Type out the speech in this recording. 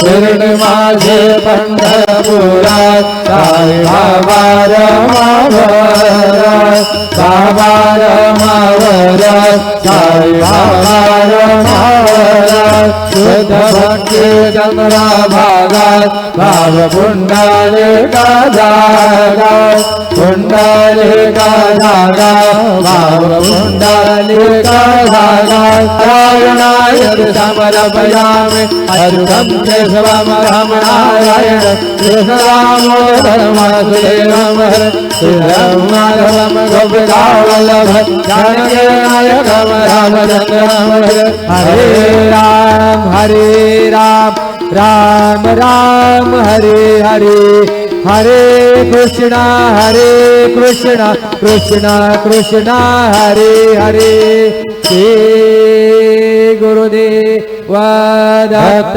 शिर्डी माझे पंढरपुरात साई बाबा रमावरात बाबा रमावरात साई बाबा रमावरात शुद्ध भक्ती चंद्रा भागात भाव पुंडलिका जागा पुंडलिका जागा भाव पुंडलिका जागा नारायणाय समर्पयामि अच्युतं केशवं रामनारायण कृष्णदामोदरं वासुदेवं श्रीराम माधवं गोपिकावल्लभं जानकीनायकं रामचन्द्रं हरे राम राम राम हरे हरे हरे कृष्णा कृष्णा कृष्णा हरे हरे श्री गुरुदेव दत्त।